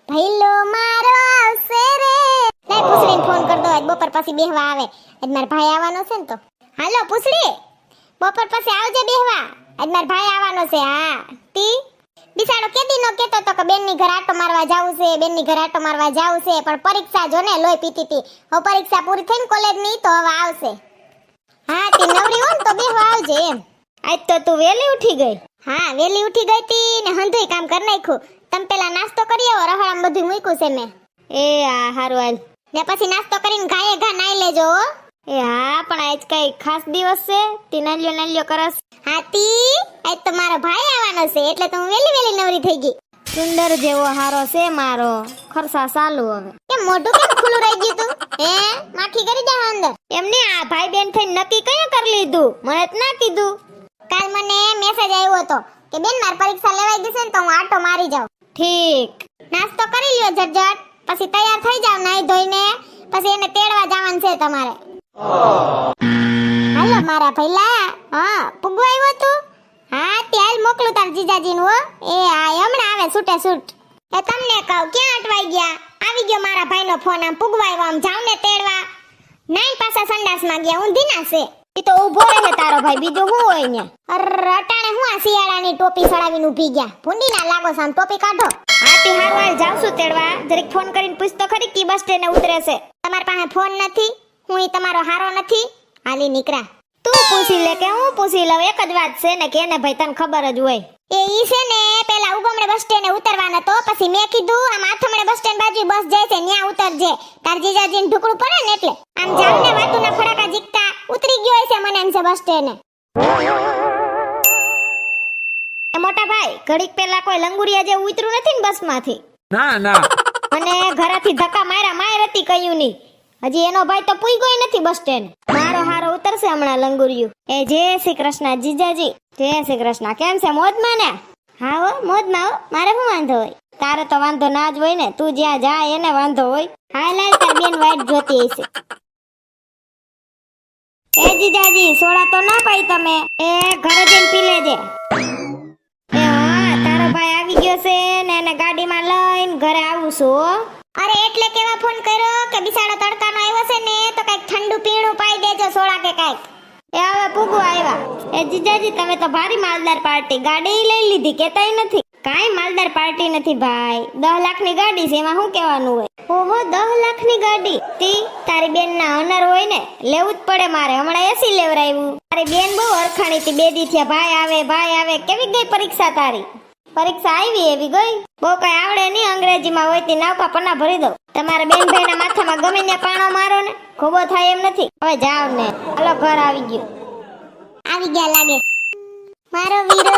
ભઈલો મારો આવશે રે. લે પૂછડીને ફોન કર દો, આજ બપોર પછી બેહવા આવે. આજ મારા ભાઈ આવવાનો છે ને તો. હાલો પૂછડી, બપોર પછી આવજે બેહવા. આજ મારા ભાઈ આવવાનો છે. હા તી બિસાડો કેદી નો કેતો તો કે બેનની ઘર આટો મારવા જાવું છે, બેનની ઘર આટો મારવા જાવું છે, પણ પરીક્ષા જો ને લોહી પીતી હતી. હવે પરીક્ષા પૂરી થઈને કોલેજની તો હવે આવશે. હા તી નવરી હો ને તો બેહવા આવજે એમ. આજ તો તું વેલી ઉઠી ગઈ. હા વેલી ઉઠી ગઈ તી ને હંધુય કામ કરી નાખ્યું. તમે પેલા નાસ્તો કરી આવો, રહોડામાં બધું મૂક્યું છે મેં. એ આ હારું હાલ. ને પછી નાસ્તો કરીને ઘાયે ઘા નાઈ લેજો હો. એ હા પણ આજ કઈ ખાસ દિવસ છે, તી નાલ્યો કરસ. હાતી આજ તો મારો ભાઈ આવવાનો છે એટલે તો હું વેલી વેલી નવરી થઈ ગઈ. સુંદર જેવો હારો છે મારો, ખરસા ચાલુ હવે. કેમ મોઢું કેમ ખુલ્લું રહી ગયું તું? હે માખી કરી જા અંદર. એમને આ ભાઈ બેન થઈને નક્કી કયા કરી લીધું, મને જ ના કીધું. કાલ મને મેસેજ આવ્યો હતો કે બેન મારી પરીક્ષા લેવાઈ ગઈ છે ને તો હું આટો મારી જાઉં. ઠીક. નાસ્તો કરી લ્યો ઝટઝટ, પછી તૈયાર થઈ જાવ નાઈ ધોઈને, પછી એને તેડવા જવાનું છે તમારે. હાલો મારા ભઈલા. હા પુગવા આવ્યો તું? હા ત્યાલ મોકલું તાર જીજાજીનું હો. એ આ હમણાં આવે છૂટે છૂટ. એ તમને કહું ક્યાં અટવાઈ ગયા? આવી ગયો મારા ભાઈનો ફોન. આમ પુગવા આવ્યો, આમ જાવ ને તેડવા. નાઈન પાછા સંડાસમાં ગયા, ઊંધી ના છે. ઈ તો ઊભો રહે તારો ભાઈ, બીજું શું હોય ને? અટાણે હું આ શિયાળાની ટોપી સડાવીને ઊભી ગયા. ભૂંડી ના લાગો સામ, ટોપી કાઢો. હાથી હારું હાલ જાઉં છું તેડવા. જરીક ફોન કરીને પૂછ તો ખરી કી બસ સ્ટેન્ડે ઉતરે છે. તમારી પાસે ફોન નથી? હું ઈ તમારો હારો નથી? હાલી નીકળા. તું પૂછી લે કે હું પૂછી લઉં, એક જ વાત છે ને કે એને ભાઈ તને ખબર જ હોય. એ ઈ છે ને પેલા ઉગમડે બસ સ્ટેન્ડે ઉતરવાના તો પછી મેં કીધું આમ આથમડે બસ સ્ટેન્ડ બાજુ બસ જાય છે ન્યા ઉતરજે. તાર જીજાજીને ઢુકડું પડે ને એટલે આમ જાવ ને વાતુના ફડાકા જીકતા ઉતરી ગયો હશે મને એમ છે બસ સ્ટેન્ડે. એ મોટા ભાઈ ઘડીક પેલા કોઈ લંગુરિયા જે ઉતર્યું નથી ને બસમાંથી? ના ના. અને ઘરેથી ધક્કા માર્યા હતી કયું નહીં. હજી એનો ભાઈ તો પૂઈ નથી બસ સ્ટેન્ડ. મારો હારો ઉતરશે હમણાં લંગુરિયું. એ જય શ્રી કૃષ્ણ જીજાજી. જય શ્રી કૃષ્ણ. કેમ છે મોજમાં ને? હા હો મોજમાં હો. મારે શું વાંધો હોય? તારે તો વાંધો ના જ હોય ને, તું જ્યાં જાય એને વાંધો હોય. હા લાલ તાર બેન વાઈટ જોતી હશે. એ જીજાજી સોડા તો ના પાઈ તમે, એ ઘરે જઈને પી લેજે. એ હા તારો ભાઈ આવી ગયો છે ને એને ગાડીમાં લઈને ઘરે આવું છું હો. અરે એટલે કેવા ફોન કર્યો કે બિસાડો તડકાનો આવ્યો છે ને તો કઈક ઠંડુ પીણું પાઈ દેજો, સોડા કે કઈક. એ હવે પૂગો આવ્યા. એ જીજાજી તમે તો ભારી માલદાર પાર્ટી, ગાડી લઈ લીધી કેતાય નથી. કાઈ માલદાર પાર્ટી નથી ભાઈ, 10 લાખની ગાડી છે, એમાં શું કહેવાનું હોય? ઓહો 10 લાખની ગાડી? તી તારી બેન ના ઓનર હોય ને, લેવું જ પડે મારે. હમણાં એસી લેવરાવ્યું. તારી બેન બહુ અરખાણી હતી, બે દી થયા ભાઈ આવે. કેવી ગઈ પરીક્ષા તારી? પરીક્ષા આવી એવી ગઈ. બહુ કઈ આવડે નહીં અંગ્રેજીમાં હોય તે નાવકા પન્ના ભરી દો. તમારા બેન ભાઈના માથામાં ગમે ને પાણો મારો ને ખોબો થાય એમ નથી. હવે જાવ ને. હાલો ઘર આવી ગયું. આવી ગયા લાગે. મારો વીરો,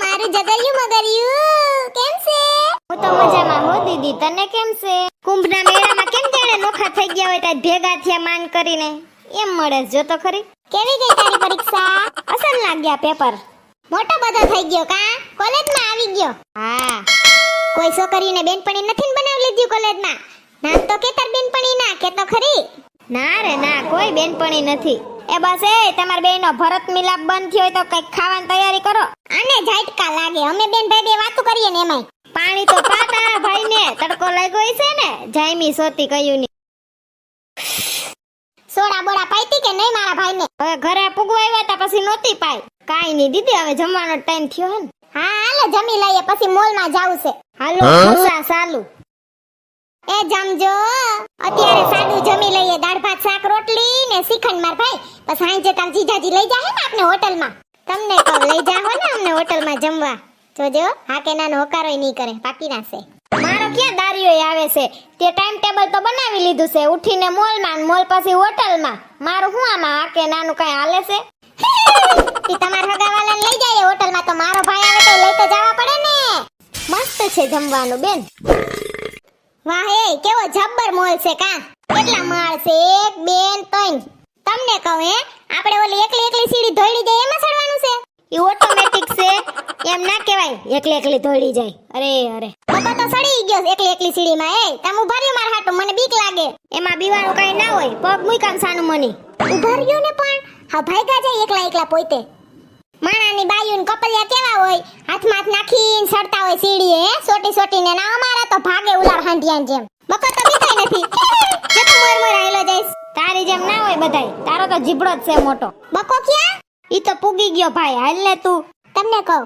મારું જગરિયું મગરિયું કેમ છે? હું તો મજામાં હો દીદી, તને કેમ છે? કુંભના મેળામાં કેમ જાણે નોખા થઈ ગયા હોય ત્યાં ભેગા થયા માન કરીને એમ મળે જો તો ખરી. કેવી ગઈ તારી પરીક્ષા? અસલ લાગ્યા પેપર. મોટો બધો થઈ ગયો કા? કોલેજમાં આવી ગયો? હા. કોઈ છોકરીને બેનપણી નથી બનાવી લીધી કોલેજમાં? નામ તો કે તાર બેનપણી ના કે તો ખરી. ના રે ના, કોઈ બેનપણી નથી. એ બસ એ તમાર બેયનો ભરત મિલાપ બંધ થયો હોય તો કઈક ખાવાની તૈયારી કરો. આને ઝાટકા લાગે, અમે બેન ભાઈ બે વાતો કરીએ ને એમાંય. પાણી તો પા તારા ભાઈને, તડકો લાગ્યો છે ને, જાયમી સોતી કયું ની. સોડા બોડા પાઈતી કે નહીં મારા ભાઈને? હવે ઘરે પૂગવા આવ્યા તા પછી નોતી પાઈ. કાઈ નહીં દીદી, હવે જમવાનો ટાઈમ થયો હે ને. હા હાલો જમી લઈએ, પછી મોલમાં જાવું છે. હાલો ખુશા ચાલુ. એ જમજો. અત્યારે સાદું જમી લઈએ, દાળ ભાત શાક રોટલી ને શ્રીખંડ માર ભાઈ. પછી સાંજે તાર જીજાજી લઈ જાહે ને આપને હોટલમાં. તમને કહું લઈ જાહો ને અમને હોટલમાં જમવા. જોજો હા કે નાનો હોકારોય નહીં કરે, પાકી નાશે. મારો ક્યાં દારિયો આવે છે? તે ટાઈમ ટેબલ તો બનાવી લીધું છે, ઉઠીને મોલમાં, મોલ પછી હોટલમાં. મારું શું આમાં હા કે નાનું કઈ હાલે છે? ઈ તમાર હગાવાલાને લઈ જાય હોટલમાં તો મારો ભાઈ આવે તો લઈ તો જવા પડે ને. મસ્ત છે જમવાનું બેન. વાહ એ કેવો જબ્બર મોલ છે કા? કેટલા માળ છે? 1 2 3. તમને કહું હે, આપણે ઓલી એકલી સીડી ધોઈડી જાય એમાં ચડવાનું છે? ઈ ઓટોમેટિક છે, એમ ના કહેવાય એકલી ધોડી જાય. અરે બાબા તો સડી ગયો એકલી સીડીમાં. એ તમે ઉભા રહ્યો મારા હાટુ, મને બીક લાગે. એમાં બીવાનું કઈ ના હોય, પગ મૂકામ સાનું મની. ઉભા રહ્યો ને પણ હા ભાઈગા જાય એકલા પોતે. માણાની બાયુન કપલિયા કેવા હોય, હાથમાં હાથ નાખીને સડતા હોય સીડીએ, સોટીને ના. અમારા તો ભાગે ઉલાર હાંડિયાન જેમ બકો તો બીતાય નથી જે તું મોર મોર આયલો જઈશ તારી જેમ ના હોય બધાય, તારો તો જીબડો જ છે મોટો. બકો ક્યાં ઈ તો પૂગી ગયો ભાઈ, હાલ ને તું. તમને કહું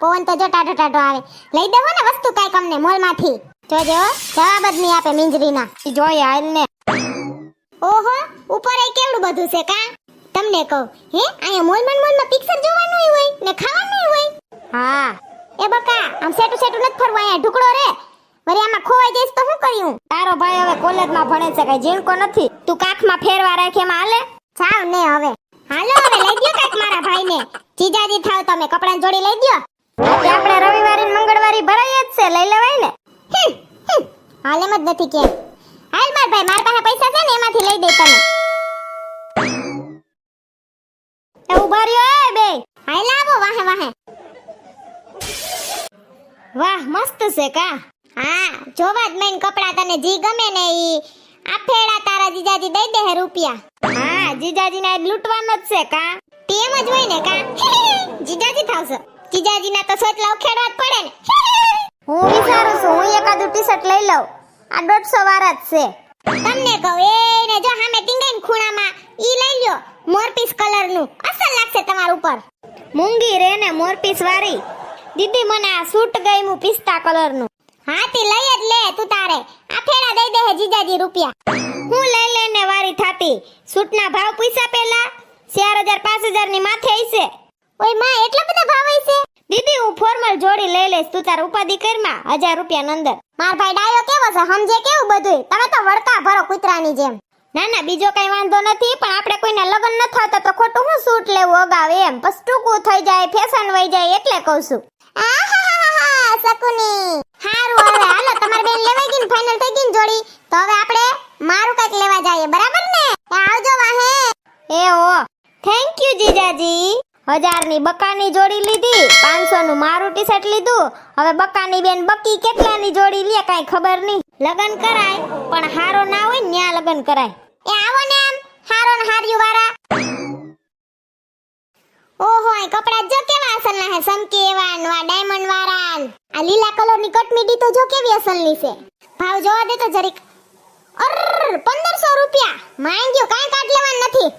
પવન તો જો ટાઢો ટાઢો આવે લઈ દેવો ને વસ્તુ કાંઈક અમને મોલમાંથી જોજો જવાબ જ નહીં આપે મિંજરીના ઈ જોઈએ હાલ ને. ઓહો ઉપર એ કેવડું બધું છે કા તમને કહું હે અહીંયા મોલમાં પિક્ચર જોવાનું હોય ને ખાવાનું હોય હા એ બકા આમ સેટું સેટું નથી ફરવા અહીંયા ઢુકડો રે વળી આમાં ખોવાઈ જઈશ તો શું કર્યું તારો ભાઈ હવે કોલેજમાં ભણે છે, કઈ ઝીણકો નથી. તું કાખમાં ફેરવા રાખે એમાં હાલે. જાવ ને હવે હાલો હવે લઈ દ્યો કાંઈક મારા ભાઈને જીજાજી થાવ તમે કપડાં જોડી લઈ દ્યો આજે આપણે રવિવારે ને મંગળવારે ભરાય જ છે, લઈ લેવાય ને. હાલ એમ જ નથી કેમ હાલ માર ભાઈ મારા પાસે પૈસા છે ને એમાંથી લઈ દે તને એ ઉભા રહ્યો એ બે. હાલ આવો વાહે વાહે વાહ મસ્ત છે કા. હા જોવા જ મેન કપડા તને જી ગમે ને ઈ આ ફેડા તારા જીજાજી દઈ દે હે રૂપિયા હા જીજાજીને આજ લૂંટવાનો જ છે કા. તેમ જ હોય ને કા જીજાજી થાવશે જીજાજીના તો સોટલા ઉખેડવા જ પડે ને હું વિચારું છું હું એકાદું ટી-શર્ટ લઈ લઉં, આ 150 વાળા જ છે. તમને કહું એ ને જો સામે ટીંગાઈને ખૂણામાં ઈ લઈ લ્યો મોરપીસ કલરનું અસલ લાગશે તમાર ઉપર મૂંગી રે ને મોરપીસ વાળી. દીદી મને આ સૂટ ગમ્યું પિસ્તા કલરનું. હા તે લઈ જ લે તું તારે આ ફેડા દઈ દે હે જીજાજી રૂપિયા હું લઈ લઈને વારી થાતી. સૂટના ભાવ પૂછ્યા પેલા 4000 5000 ની માથે હશે. ઓય માં એટલા બધા ભાવ હશે દીદી હું ફોર્મલ જોડી લઈ લઈશ, તું તાર ઉપાધિ કરમાં 1000 રૂપિયા અંદર. માર ભાઈ ડાયો કેવો છે સમજે કેવું બધું તમે તો વળકા ભરો કૂતરાની જેમ ના ના બીજો કઈ વાંધો નથી, પણ આપણે કોઈને લગન ન થતા તો ખોટું હું સૂટ લેવું અગાવે એમ, પછી ટૂંકું થઈ જાય ફેશન વઈ જાય એટલે કહું છું. આહાહાહા સકુની હારું હવે હાલો તમાર બેન લેવાઈ ગઈ ને ફાઇનલ થઈ ગઈ ને જોડી તો હવે આપણે મારું કઈક લેવા જઈએ બરાબર ને આવજો વાહે એ ઓ થેન્ક યુ જીજાજી. 1000 ની બકાની જોડી લીધી, 500 નું મારું ટી-શર્ટ લીધું. હવે બકાની બેન બકી કેટલાની જોડી લે કાઈ ખબર નહીં. લગન કરાય પણ હારો ના હોય ને ન્યા લગન કરાય. એ આવો ને આમ હારો ને હાર્યું વાળા ઓહો આ કપડા જો કેવા અસલના હે સમકી એવા ને આ ડાયમંડ વાળા ને આ લીલા કલરની કટમીડી તો જો કેવી અસલની છે ભાવ જોવા દે તો જરીક અર 1500 રૂપિયા માંગ્યો કાઈ કાઢ લેવાનું નથી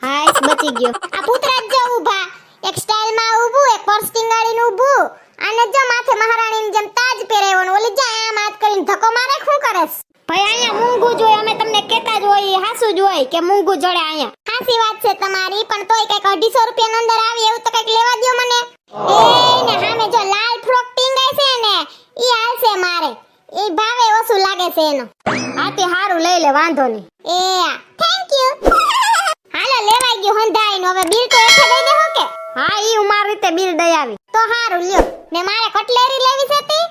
હાઈસ બચી ગયો. આ પુતરા જ જો ઊભા એક સ્ટાઇલમાં ઊભું એક પર્સ ટીંગાડીને ઊભું આને જો માથે મહારાણીની જેમ તાજ પહેરાવ્યો ને ઓલી જા આમ હાથ કરીને ધક્કો મારે શું કરેસ ભાઈ અહીંયા મૂંગું જોઈ અમે તમને કહેતા જ હોય હાસુ જ હોય કે મૂંગું જોડે અહીંયા. હાસી વાત છે તમારી પણ તોય કઈક 250 રૂપિયા અંદર આવી એવું તો કઈક લેવા દ્યો મને એ ને સામે જો લાલ ફ્રોક ટીંગાય છે ને ઈ હાલશે મારે ઈ ભાવે ઓછું લાગે છે એનો આથી હારું લઈ લે વાંધો નહીં. એ થેન્ક યુ હાલો લેવાઈ ગયું હંધાઈ નો હવે બિલ તો એઠે દઈ દેહો કે હા ઈ હું મારી રીતે બિલ દઈ આવી. તો હારું લ્યો ને મારે કટલેરી લેવી છે તી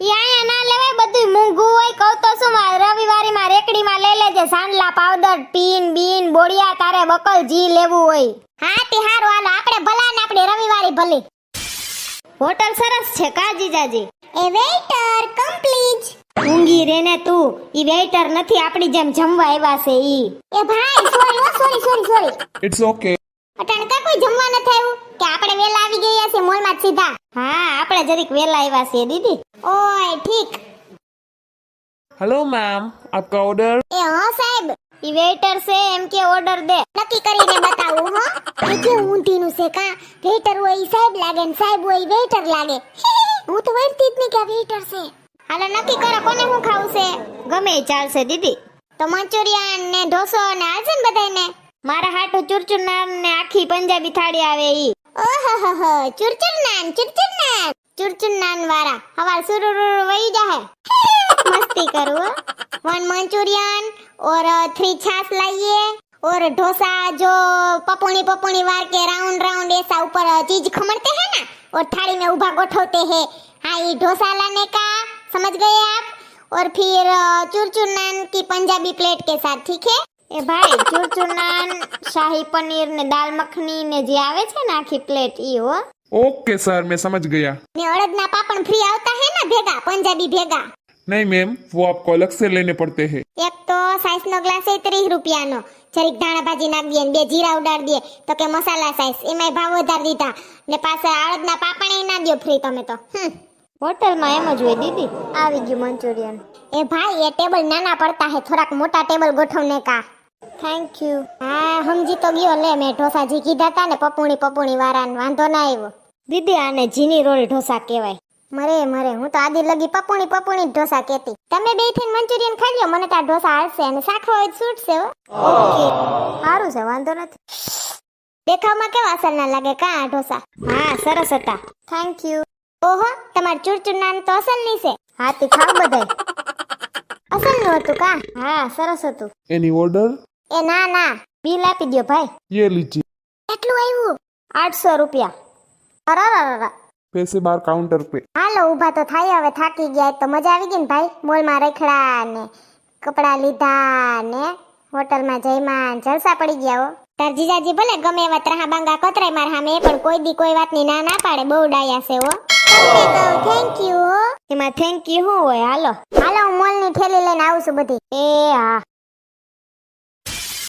ઈ અહીંયા ના લેવાય, બધું મૂંગું હોય. કહું તો શું રવિવારી માં રેકડીમાં લઈ લેજે સાંડલા પાવડર પીન બીન બોડિયા તારે બકલ જી લેવું હોય. હા તી હારું હાલો આપણે ભલા ને આપણે રવિવારી ભલી. હોટલ સરસ છે કા જીજાજી. એ વેઇટર કમ પ્લીઝ ઊંઘી રે ને તું, ઈ વેઇટર નથી આપણી જેમ જમવા આવ્યા છે ઈ. એ ભાઈ સોરી It's okay. અટાણ કા કોઈ જમવા ન થયું કે આપણે વેલા આવી ગયા છે મોલ માં સીધા હા આપણે જરીક વેલા આવ્યા છે દીદી. ઓય ઠીક Hello, ma'am. आपका ऑर्डर? એ હા સાહેબ ઈ વેઇટર છે એમ કે ઓર્ડર દે. નક્કી કરીને બતાવું હો એ કે ઊંધીનું છે કા વેઇટર હોય ઈ સાહેબ લાગે ને સાહેબ હોય ઈ વેઇટર લાગે હું તો વેડતી જ નહીં કે આ વેઇટર છે હાલો નક્કી કરો કોને શું ખાવું છે ગમે ઈ ચાલશે દીદી. તો મંચુરિયન ને ઢોસો ને હાલશે ને બધાયને મારા હાટુ ચુરચુર નાન ને આખી પંજાબી થાળી આવે ઈ. ઓહોહો ચુરચુર નાન વાળા હવાર સુરુરુ વહી જાહે મસ્તી કરું હો 1 मंचूरियन और 3 छाछ लाइए और डोसा जो पपुनी वार के राउंड राउंड ऐसा ऊपर चीज खमड़ते हैं ना और थाली में उभा गोठवते हैं हाँ ये डोसा लाने का समझ गए आप और फिर चूरचूर नान की पंजाबी प्लेट के साथ ठीक है એ ભાઈ ચુરચુર નાન શાહી પનીર ને દાલ મખની ને જે આવે છે ને આખી પ્લેટ ઈ હો. ओके सर, मैं समझ गया. ने अड़दना पापड़ फ्री आता है ना भेगा पंजाबी भेगा नहीं मैम, वो आपको अलग से लेने पड़ते हैं. एक तो साइज नो ग्लास है 30 रुपया नो जरीक धाणा भाजी नाख दिए बे जीरा उडाड़ दिए तो के मसाला साइज एमाय भाव વધાર દીધા ને પાછા અડદના પાપડ ના દિયો ફ્રી તમે તો હોટલમાં એમ જ હોય દીદી. આવી ગયું મંચુરિયન. એ ભાઈ ये टेबल नाना पड़ता है थोड़ा मोटा टेबल गोठवने का થેન્ક યુ. हाँ समझी तो गयो ले मैं ढोसा जी कीधा था ने पपुणी वारा ने वांधो ना आव्यो દીદી આને જીની રોલ ઢોસા કહેવાય. मरे હું તો આદિ લગી પપુણી ઢોસા કેતી તમે બે થઈને મંચુરિયન ખાઈ લ્યો મને તો આ ઢોસા હાલશે અને શાખવા હોય છૂટશે હો ઓકે સારું છે, વાંધો નથી. દેખાવમાં કેવા અસલ ના લાગે કા આ ઢોસા હા સરસ હતા. Thank you. ઓહો તમાર ચૂરચૂરનાન તો અસલ ની છે હાથી ખાવ બધાય. અસલ નું હતું કા હા સરસ હતું. Any order? એ ના બિલ આપી દ્યો ભાઈ. ये लीजिए. કેટલું આવ્યું 800 રૂપિયા. અરરરર पैसे बाहर काउंटर पे. હાલો ઊભા તો થાય હવે થાકી ગયા તો મજા આવી ગઈ ને ભાઈ મોલમાં રખડા ને કપડા લીધા ને હોટલમાં જઈમાં જલસા પડી ગયા હો તાર જીજાજી ભલે ગમે એવા ત્રાહા બાંગા કતરાય માર સામે પણ કોઈ દી કોઈ વાતની ના પાડે બહુ ડાયા છે હો તમને તો થેન્ક યુ હો એમાં થેન્ક યુ શું હોય? હાલો. હાલો હું મોલની થેલી લઈને આવું છું બધી એ હા.